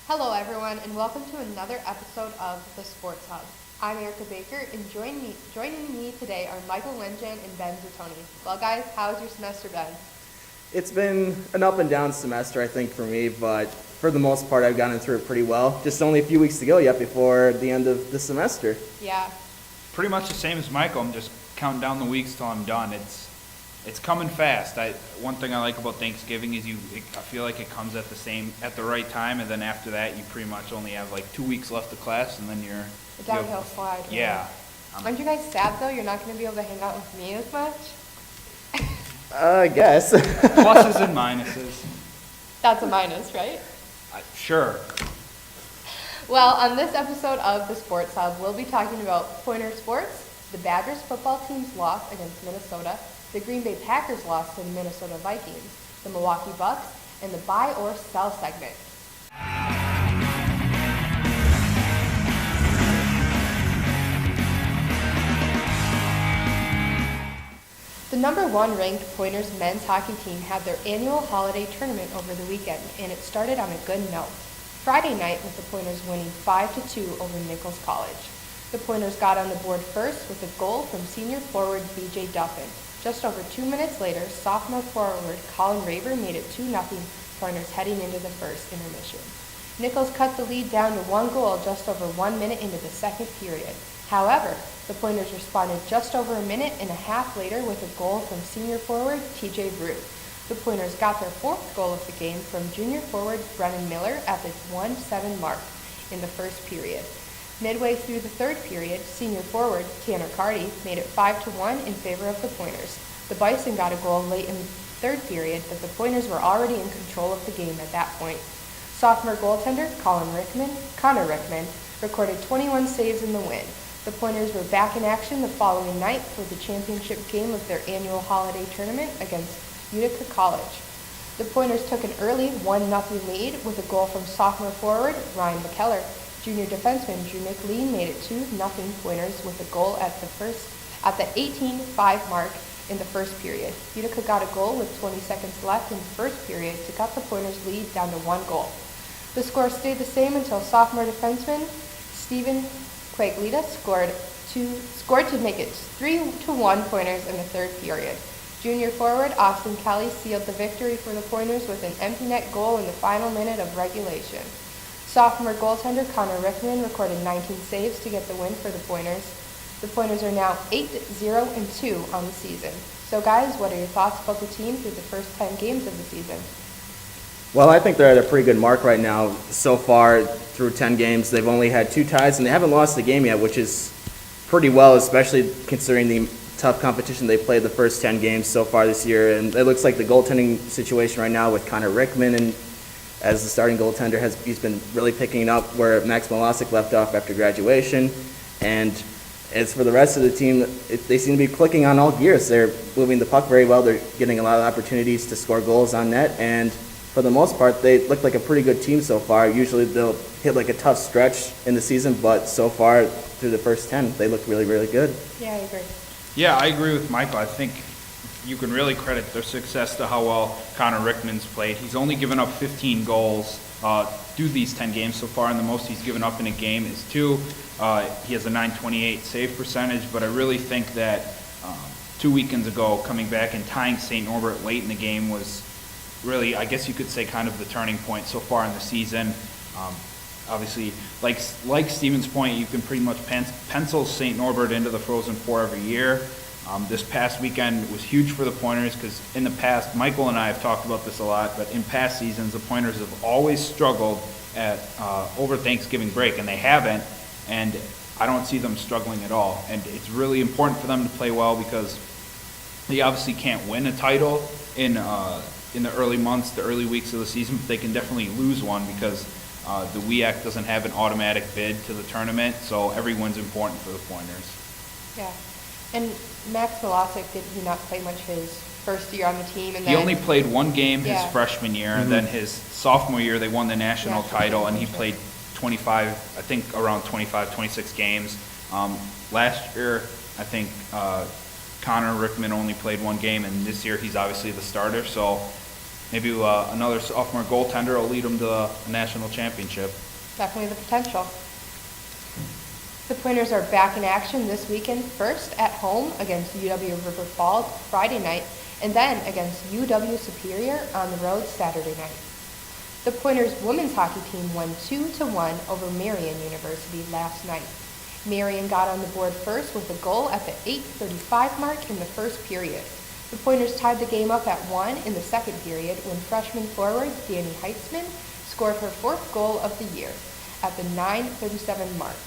Hello everyone and welcome to another episode of the Sports Hub. I'm Erica Baker and joining me today are Michael Wengrzyn and Ben Zitouni. Well guys, how's your semester been? It's been an up and down semester, I think, for me, but for the most part I've gotten through it pretty well. Just only a few weeks to go yet before the end of the semester. Yeah. Pretty much the same as Michael. I'm just counting down the weeks till I'm done. It's coming fast. One thing I like about Thanksgiving is I feel like it comes at the right time, and then after that you pretty much only have like 2 weeks left of class, and then you're A downhill slide. Yeah. Aren't you guys sad though? You're not going to be able to hang out with me as much? I guess. Pluses and minuses. That's a minus, right? Sure. Well, on this episode of the Sports Hub, we'll be talking about Pointer sports, the Badgers football team's loss against Minnesota, the Green Bay Packers loss to the Minnesota Vikings, the Milwaukee Bucks, and the buy or sell segment. The number one ranked Pointers men's hockey team had their annual holiday tournament over the weekend, and it started on a good note. Friday night with the Pointers winning 5-2 over Nichols College. The Pointers got on the board first with a goal from senior forward B.J. Duffin. Just over 2 minutes later, sophomore forward Colin Raver made it 2-0 Pointers heading into the first intermission. Nichols cut the lead down to 1 goal just over 1 minute into the second period. However, the Pointers responded just over a minute and a half later with a goal from senior forward T.J. Brew. The Pointers got their fourth goal of the game from junior forward Brennan Miller at the 1-7 mark in the first period. Midway through the third period, senior forward Tanner Carty made it 5-1 in favor of the Pointers. The Bison got a goal late in the third period, but the Pointers were already in control of the game at that point. Sophomore goaltender Connor Rickman recorded 21 saves in the win. The Pointers were back in action the following night for the championship game of their annual holiday tournament against Utica College. The Pointers took an early 1-0 lead with a goal from sophomore forward Ryan McKellar. Junior defenseman Drew McLean made it 2-0 Pointers with a goal at the 18-5 mark in the first period. Utica got a goal with 20 seconds left in the first period to cut the Pointers' lead down to 1 goal. The score stayed the same until sophomore defenseman Steven Quaglita scored to make it 3-1 Pointers in the third period. Junior forward Austin Kelly sealed the victory for the Pointers with an empty net goal in the final minute of regulation. Sophomore goaltender Connor Rickman recorded 19 saves to get the win for the Pointers. The Pointers are now 8-0-2 on the season. So guys, what are your thoughts about the team through the first 10 games of the season? Well, I think they're at a pretty good mark right now. So far, through 10 games, they've only had 2 ties, and they haven't lost a game yet, which is pretty well, especially considering the tough competition they played the first 10 games so far this year. And it looks like the goaltending situation right now with Connor Rickman and as the starting goaltender, he's been really picking up where Max Milosic left off after graduation. And as for the rest of the team, they seem to be clicking on all gears. They're moving the puck very well. They're getting a lot of opportunities to score goals on net. And for the most part, they look like a pretty good team so far. Usually they'll hit like a tough stretch in the season, but so far through the first 10, they look really, really good. Yeah, I agree. Yeah, I agree with Michael. I think you can really credit their success to how well Connor Rickman's played. He's only given up 15 goals through these 10 games so far, and the most he's given up in a game is 2. He has a .928 save percentage, but I really think that 2 weekends ago, coming back and tying St. Norbert late in the game was really, I guess you could say, kind of the turning point so far in the season. Obviously, like Stevens Point, you can pretty much pencil St. Norbert into the Frozen Four every year. This past weekend was huge for the Pointers because in the past, Michael and I have talked about this a lot, but in past seasons, the Pointers have always struggled at over Thanksgiving break, and they haven't, and I don't see them struggling at all. And it's really important for them to play well because they obviously can't win a title in the early months, the early weeks of the season, but they can definitely lose one because the WEAC doesn't have an automatic bid to the tournament, so every win's important for the Pointers. Yeah. And Max Milosic, did he not play much his first year on the team? And he only played 1 game his Yeah. freshman year, and then his sophomore year they won the national title, and he played 25, I think around 25, 26 games. Last year, I think Connor Rickman only played 1 game, and this year he's obviously the starter, so maybe another sophomore goaltender will lead them to a national championship. Definitely the potential. The Pointers are back in action this weekend, first at home against UW River Falls Friday night, and then against UW Superior on the road Saturday night. The Pointers women's hockey team won 2-1 over Marian University last night. Marian got on the board first with a goal at the 8:35 mark in the first period. The Pointers tied the game up at 1 in the second period when freshman forward Danny Heitzman scored her fourth goal of the year at the 9:37 mark.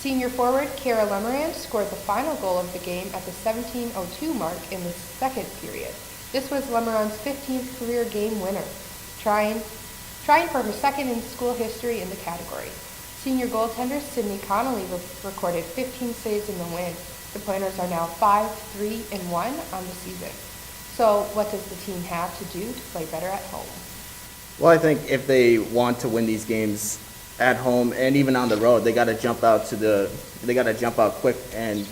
Senior forward Kara Lemerand scored the final goal of the game at the 17:02 mark in the second period. This was Lemerand's 15th career game winner, trying for her second in school history in the category. Senior goaltender Sydney Connolly recorded 15 saves in the win. The Pointers are now 5-3-1 on the season. So what does the team have to do to play better at home? Well, I think if they want to win these games at home and even on the road, they got to jump out quick and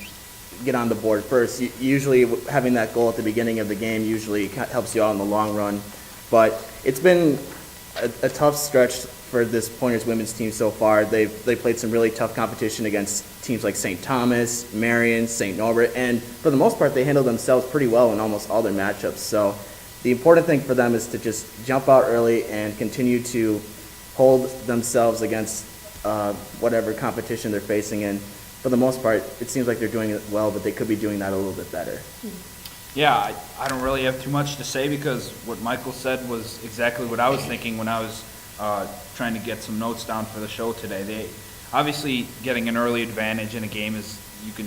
get on the board first. Usually having that goal at the beginning of the game usually helps you out in the long run. But it's been a tough stretch for this Pointers women's team so far. They played some really tough competition against teams like St. Thomas, Marion, St. Norbert, and for the most part they handled themselves pretty well in almost all their matchups. So the important thing for them is to just jump out early and continue to hold themselves against whatever competition they're facing. And for the most part, it seems like they're doing it well, but they could be doing that a little bit better. Yeah, I don't really have too much to say because what Michael said was exactly what I was thinking when I was trying to get some notes down for the show today. They obviously getting an early advantage in a game is, you can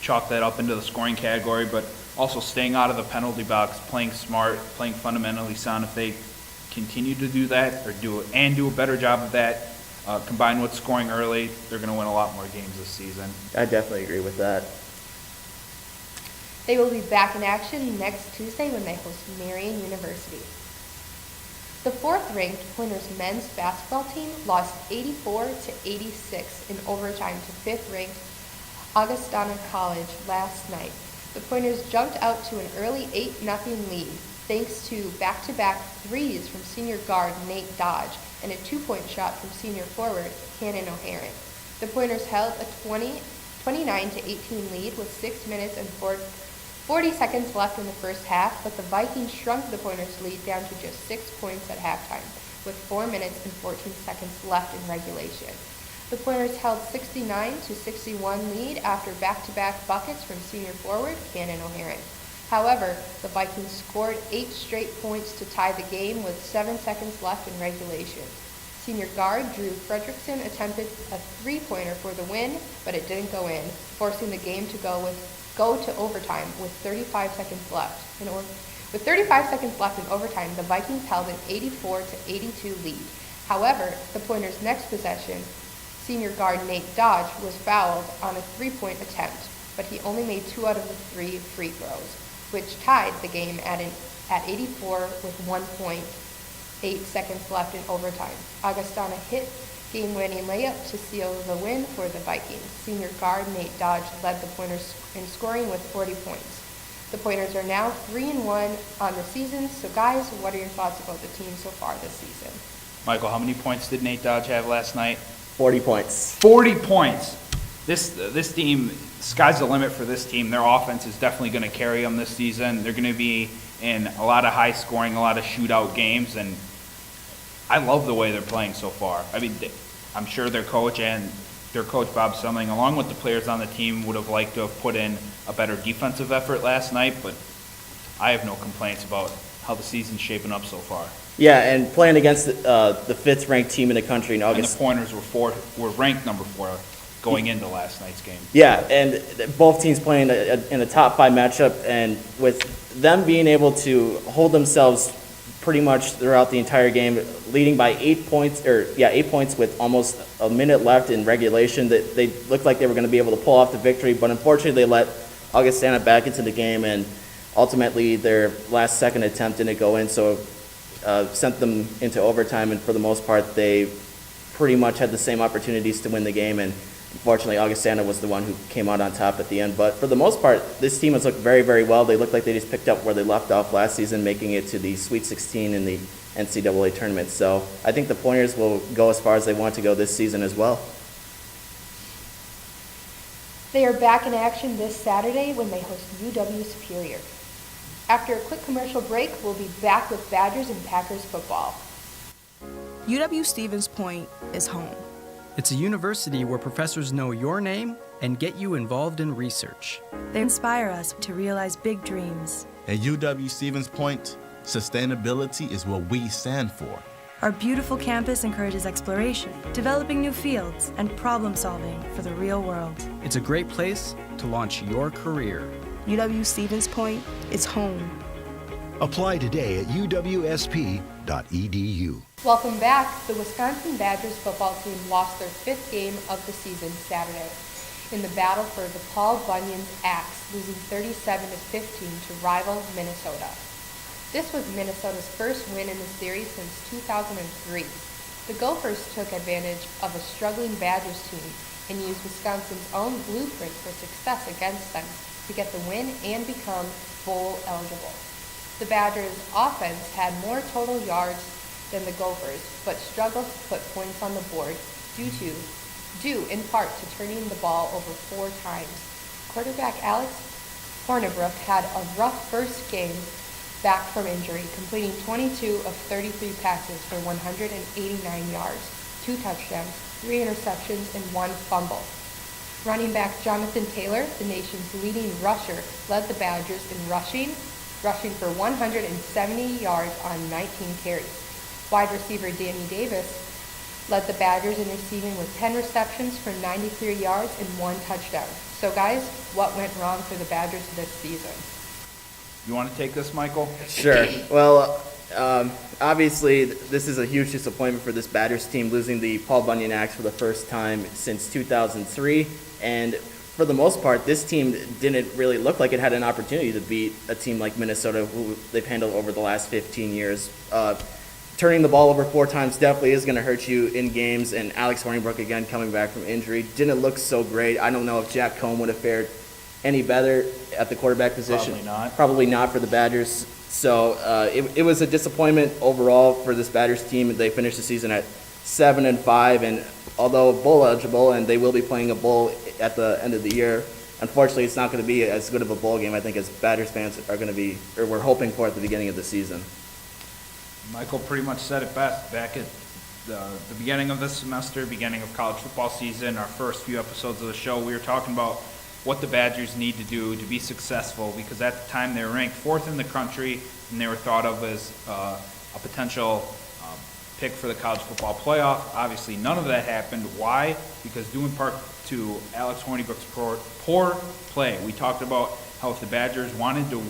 chalk that up into the scoring category, but also staying out of the penalty box, playing smart, playing fundamentally sound. If they continue to do that or do a better job of that, combined with scoring early, they're going to win a lot more games this season. I definitely agree with that. They will be back in action next Tuesday when they host Marian University. The fourth-ranked Pointers men's basketball team lost 84-86 in overtime to fifth-ranked Augustana College last night. The Pointers jumped out to an early 8-0 lead thanks to back-to-back threes from senior guard Nate Dodge and a two-point shot from senior forward Cannon O'Haron. The Pointers held a 29-18 lead with 6 minutes and 40 seconds left in the first half, but the Vikings shrunk the Pointers' lead down to just 6 points at halftime, with 4 minutes and 14 seconds left in regulation. The Pointers held 69-61 lead after back-to-back buckets from senior forward Cannon O'Haron. However, the Vikings scored 8 straight points to tie the game with 7 seconds left in regulation. Senior guard Drew Fredrickson attempted a three-pointer for the win, but it didn't go in, forcing the game to go to overtime with 35 seconds left. With 35 seconds left in overtime, the Vikings held an 84-82 lead. However, the Pointers' next possession, senior guard Nate Dodge was fouled on a three-point attempt, but he only made 2 out of the 3 free throws, which tied the game at 84 with 1.8 seconds left in overtime. Augustana hit game-winning layup to seal the win for the Vikings. Senior guard Nate Dodge led the Pointers in scoring with 40 points. The Pointers are now 3-1 on the season. So guys, what are your thoughts about the team so far this season? Michael, how many points did Nate Dodge have last night? 40 points. 40 points. This team, sky's the limit for this team. Their offense is definitely going to carry them this season. They're going to be in a lot of high scoring, a lot of shootout games, and I love the way they're playing so far. I mean, I'm sure their coach Bob Summing, along with the players on the team, would have liked to have put in a better defensive effort last night, but I have no complaints about how the season's shaping up so far. Yeah, and playing against the fifth-ranked team in the country in August. And the Pointers were ranked number 4 going into last night's game. Yeah, and both teams playing in a top 5 matchup, and with them being able to hold themselves pretty much throughout the entire game, leading by 8 points with almost a minute left in regulation. That they looked like they were going to be able to pull off the victory, but unfortunately they let Augustana back into the game, and ultimately their last second attempt didn't go in, so sent them into overtime, and for the most part they pretty much had the same opportunities to win the game, and Unfortunately, Augustana was the one who came out on top at the end. But for the most part, this team has looked very, very well. They look like they just picked up where they left off last season, making it to the Sweet 16 in the NCAA tournament. So I think the Pointers will go as far as they want to go this season as well. They are back in action this Saturday when they host UW Superior. After a quick commercial break, we'll be back with Badgers and Packers football. UW-Stevens Point is home. It's a university where professors know your name and get you involved in research. They inspire us to realize big dreams. At UW-Stevens Point, sustainability is what we stand for. Our beautiful campus encourages exploration, developing new fields, and problem solving for the real world. It's a great place to launch your career. UW-Stevens Point is home. Apply today at uwsp.edu. Welcome back. The Wisconsin Badgers football team lost their 5th game of the season Saturday in the battle for the Paul Bunyan's Axe, losing 37-15 to rival Minnesota. This was Minnesota's first win in the series since 2003. The Gophers took advantage of a struggling Badgers team and used Wisconsin's own blueprint for success against them to get the win and become bowl eligible. The Badgers' offense had more total yards than the Gophers, but struggled to put points on the board due in part to turning the ball over 4 times. Quarterback Alex Hornibrook had a rough first game back from injury, completing 22 of 33 passes for 189 yards, 2 touchdowns, 3 interceptions, and 1 fumble. Running back Jonathan Taylor, the nation's leading rusher, led the Badgers in rushing for 170 yards on 19 carries. Wide receiver Danny Davis led the Badgers in receiving with 10 receptions for 93 yards and 1 touchdown. So guys, what went wrong for the Badgers this season? You want to take this, Michael? Sure. Well, obviously, this is a huge disappointment for this Badgers team, losing the Paul Bunyan Axe for the first time since 2003. And for the most part, this team didn't really look like it had an opportunity to beat a team like Minnesota, who they've handled over the last 15 years. Turning the ball over 4 times definitely is going to hurt you in games, and Alex Hornibrook, again, coming back from injury, didn't look so great. I don't know if Jack Cohn would have fared any better at the quarterback position. Probably not. Probably not for the Badgers. So it was a disappointment overall for this Badgers team. They finished the season at 7-5, and although bowl eligible, and they will be playing a bowl at the end of the year, unfortunately, it's not going to be as good of a bowl game, I think, as Badgers fans are going to be, or we're hoping for at the beginning of the season. Michael pretty much said it best. Back at the beginning of this semester, beginning of college football season, our first few episodes of the show, we were talking about what the Badgers need to do to be successful, because at the time they were ranked 4th in the country, and they were thought of as a potential pick for the college football playoff. Obviously, none of that happened. Why? Because due in part to Alex Hornibrook's poor play. We talked about how if the Badgers wanted to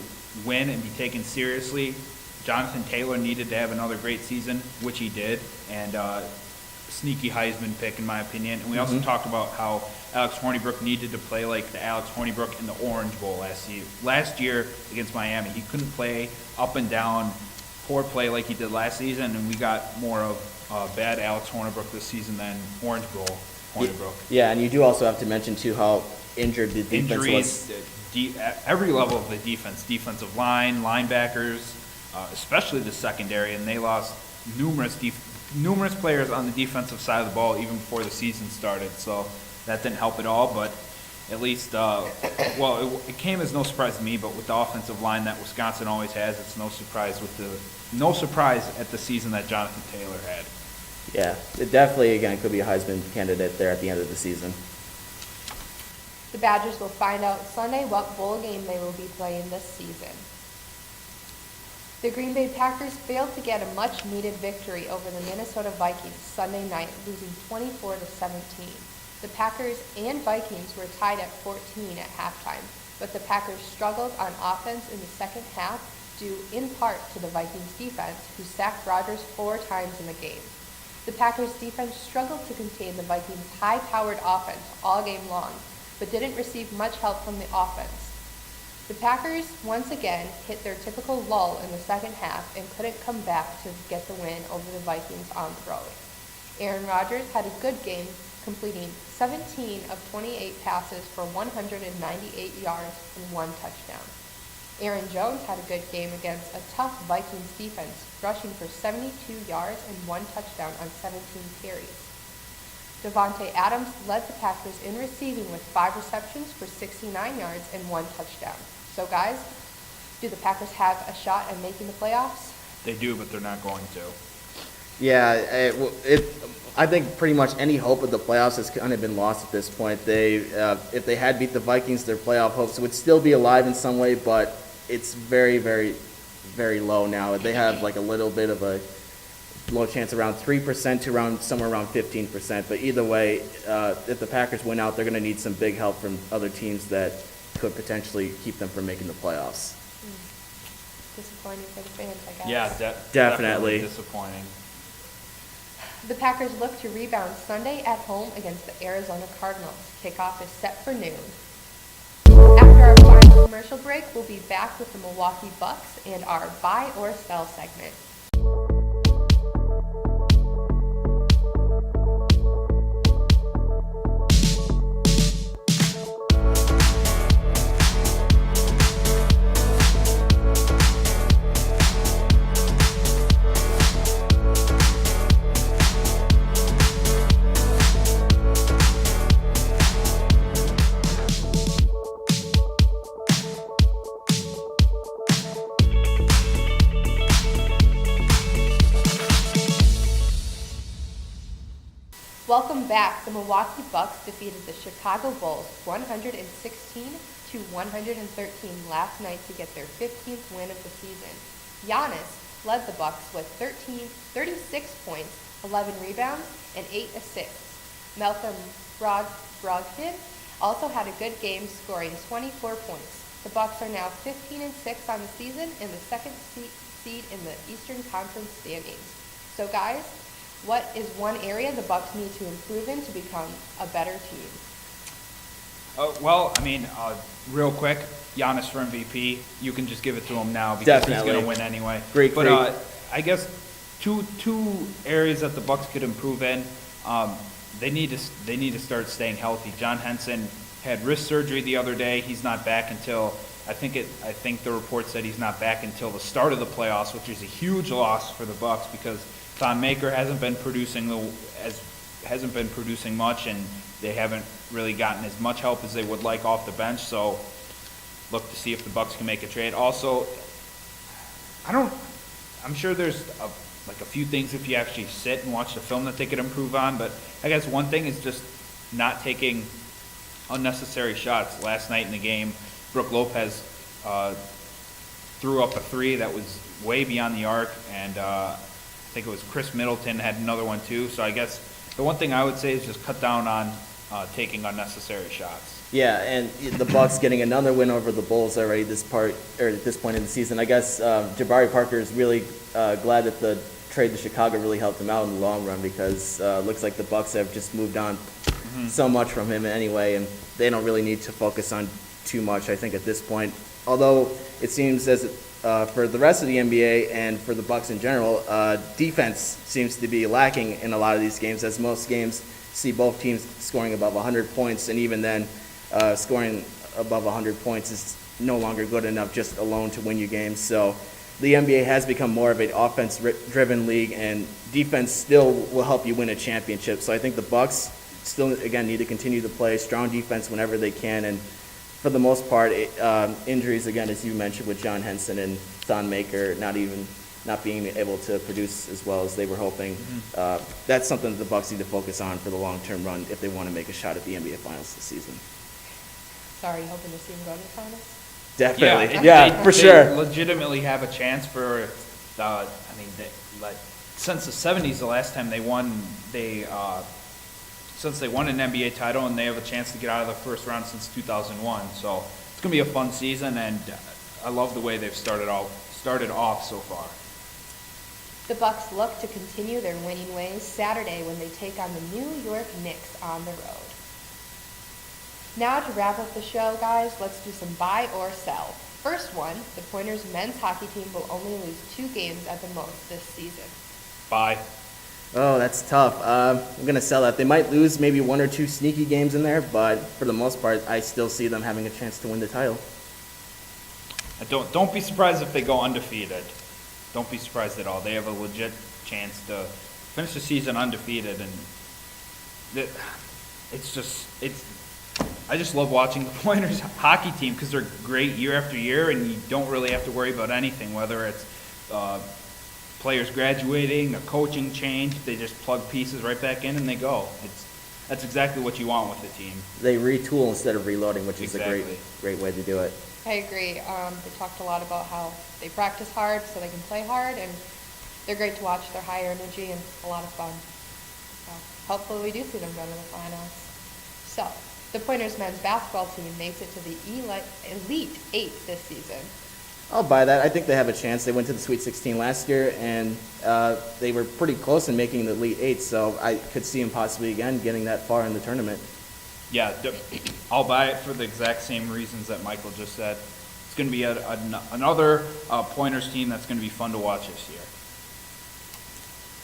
win and be taken seriously, Jonathan Taylor needed to have another great season, which he did, and sneaky Heisman pick, in my opinion. And we also talked about how Alex Hornibrook needed to play like the Alex Hornibrook in the Orange Bowl last year against Miami. He couldn't play up and down, poor play like he did last season, and we got more of bad Alex Hornibrook this season than Orange Bowl Hornibrook. Yeah, and you do also have to mention, too, how injured the defense was. Injuries, at every level of the defense, defensive line, linebackers, especially the secondary, and they lost numerous players on the defensive side of the ball even before the season started, so that didn't help at all. But at least, it came as no surprise to me, but with the offensive line that Wisconsin always has, it's no surprise at the season that Jonathan Taylor had. Yeah, it definitely, again, could be a Heisman candidate there at the end of the season. The Badgers will find out Sunday what bowl game they will be playing this season. The Green Bay Packers failed to get a much-needed victory over the Minnesota Vikings Sunday night, losing 24-17. The Packers and Vikings were tied at 14 at halftime, but the Packers struggled on offense in the second half due in part to the Vikings defense, who sacked Rodgers 4 times in the game. The Packers defense struggled to contain the Vikings' high-powered offense all game long, but didn't receive much help from the offense. The Packers once again hit their typical lull in the second half and couldn't come back to get the win over the Vikings on the road. Aaron Rodgers had a good game, completing 17 of 28 passes for 198 yards and 1 touchdown. Aaron Jones had a good game against a tough Vikings defense, rushing for 72 yards and 1 touchdown on 17 carries. Devontae Adams led the Packers in receiving with 5 receptions for 69 yards and 1 touchdown. So guys, do the Packers have a shot at making the playoffs? They do, but they're not going to. Yeah, I think pretty much any hope of the playoffs has kind of been lost at this point. If they had beat the Vikings, their playoff hopes would still be alive in some way, but it's very, very, very low now. They have like a little bit of a low chance, around 3% to somewhere around 15%. But either way, if the Packers win out, they're going to need some big help from other teams that could potentially keep them from making the playoffs. Disappointing for the fans, I guess. Yeah, Definitely disappointing. The Packers look to rebound Sunday at home against the Arizona Cardinals. Kickoff is set for noon. After our final commercial break, we'll be back with the Milwaukee Bucks and our buy or sell segment. Welcome back. The Milwaukee Bucks defeated the Chicago Bulls 116-113 last night to get their 15th win of the season. Giannis led the Bucks with 36 points, 11 rebounds, and 8 assists. Malcolm Brogdon also had a good game, scoring 24 points. The Bucks are now 15-6 on the season and the second seed in the Eastern Conference standings. So guys, what is one area the Bucks need to improve in to become a better team? Real quick, Giannis for MVP. You can just give it to him now because he's going to win anyway. Great. I guess two areas that the Bucks could improve in. They need to start staying healthy. John Henson had wrist surgery the other day. He's not back until I think the report said he's not back until the start of the playoffs, which is a huge loss for the Bucks because Thon Maker hasn't been producing much, and they haven't really gotten as much help as they would like off the bench. So look to see if the Bucks can make a trade. Also, I'm sure there's a few things if you actually sit and watch the film that they could improve on. But I guess one thing is just not taking unnecessary shots. Last night in the game, Brook Lopez threw up a 3 that was way beyond the arc, and I think it was Chris Middleton had another one too. So I guess the one thing I would say is just cut down on taking unnecessary shots. Yeah, and the Bucks getting another win over the Bulls already at this point in the season. I guess Jabari Parker is really glad that the trade to Chicago really helped him out in the long run because it looks like the Bucks have just moved on so much from him anyway, and they don't really need to focus on too much, I think, at this point. Although it seems as for the rest of the NBA and for the Bucks in general, defense seems to be lacking in a lot of these games, as most games see both teams scoring above 100 points, and even then scoring above 100 points is no longer good enough just alone to win you games. So the NBA has become more of an offense-driven league, and defense still will help you win a championship. So I think the Bucks still, again, need to continue to play strong defense whenever they can, and for the most part, injuries, again, as you mentioned, with John Henson and Thon Maker not being able to produce as well as they were hoping. That's something that the Bucks need to focus on for the long-term run if they want to make a shot at the NBA Finals this season. Sorry, hoping to see them go to the finals? Definitely, for they sure. Legitimately have a chance for. Since the '70s, the last time they won, since they won an NBA title, and they have a chance to get out of the first round since 2001. So it's going to be a fun season, and I love the way they've started off so far. The Bucks look to continue their winning ways Saturday when they take on the New York Knicks on the road. Now to wrap up the show, guys, let's do some buy or sell. First one, the Pointers men's hockey team will only lose 2 games at the most this season. Buy. Oh, that's tough. I'm going to sell that. They might lose maybe one or two sneaky games in there, but for the most part, I still see them having a chance to win the title. Don't be surprised if they go undefeated. Don't be surprised at all. They have a legit chance to finish the season undefeated, and I just love watching the Pointers hockey team because they're great year after year, and you don't really have to worry about anything, whether it's players graduating, a coaching change. They just plug pieces right back in and they go. That's exactly what you want with the team. They retool instead of reloading, which is Exactly. a great way to do it. I agree. They talked a lot about how they practice hard so they can play hard, and they're great to watch. They're high energy and a lot of fun. So hopefully we do see them go to the finals. So the Pointers men's basketball team makes it to the Elite Eight this season. I'll buy that. I think they have a chance. They went to the Sweet 16 last year, and they were pretty close in making the Elite Eight, so I could see them possibly again getting that far in the tournament. Yeah, I'll buy it for the exact same reasons that Michael just said. It's going to be another Pointers team that's going to be fun to watch this year.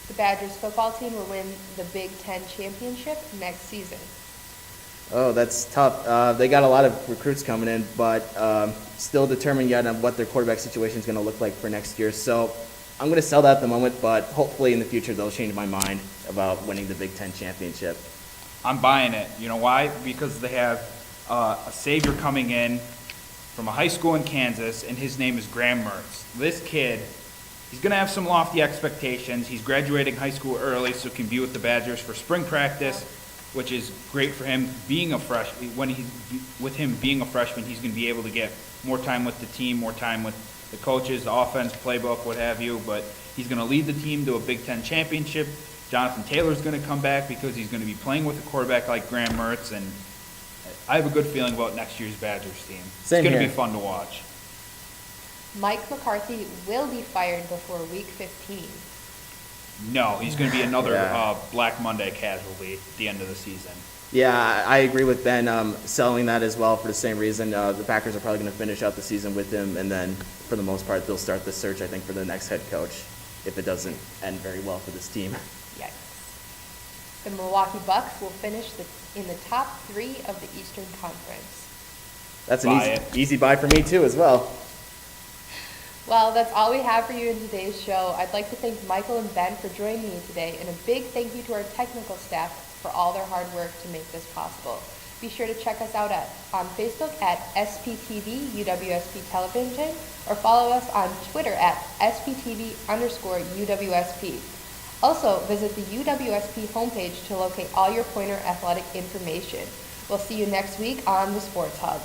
The Badgers football team will win the Big Ten championship next season. Oh, that's tough. They got a lot of recruits coming in, but still determined yet on what their quarterback situation is going to look like for next year. So I'm going to sell that at the moment, but hopefully in the future they'll change my mind about winning the Big Ten championship. I'm buying it. You know why? Because they have a savior coming in from a high school in Kansas, and his name is Graham Mertz. This kid, he's going to have some lofty expectations. He's graduating high school early, so can be with the Badgers for spring practice, which is great for him being a freshman. With him being a freshman, he's going to be able to get more time with the team, more time with the coaches, the offense, playbook, what have you. But he's going to lead the team to a Big Ten championship. Jonathan Taylor's going to come back because he's going to be playing with a quarterback like Graham Mertz, and I have a good feeling about next year's Badgers team. Same it's going to here. be fun to watch. Mike McCarthy will be fired before Week 15. No, he's going to be another Yeah. Black Monday casualty at the end of the season. Yeah, I agree with Ben selling that as well for the same reason. The Packers are probably going to finish out the season with him, and then for the most part they'll start the search, I think, for the next head coach if it doesn't end very well for this team. Yikes. The Milwaukee Bucks will finish in the top 3 of the Eastern Conference. That's Buy an it. easy buy for me too as well. Well, that's all we have for you in today's show. I'd like to thank Michael and Ben for joining me today, and a big thank you to our technical staff for all their hard work to make this possible. Be sure to check us out on Facebook at SPTV UWSP Television, or follow us on Twitter at SPTV_UWSP. Also, visit the UWSP homepage to locate all your Pointer athletic information. We'll see you next week on the Sports Hub.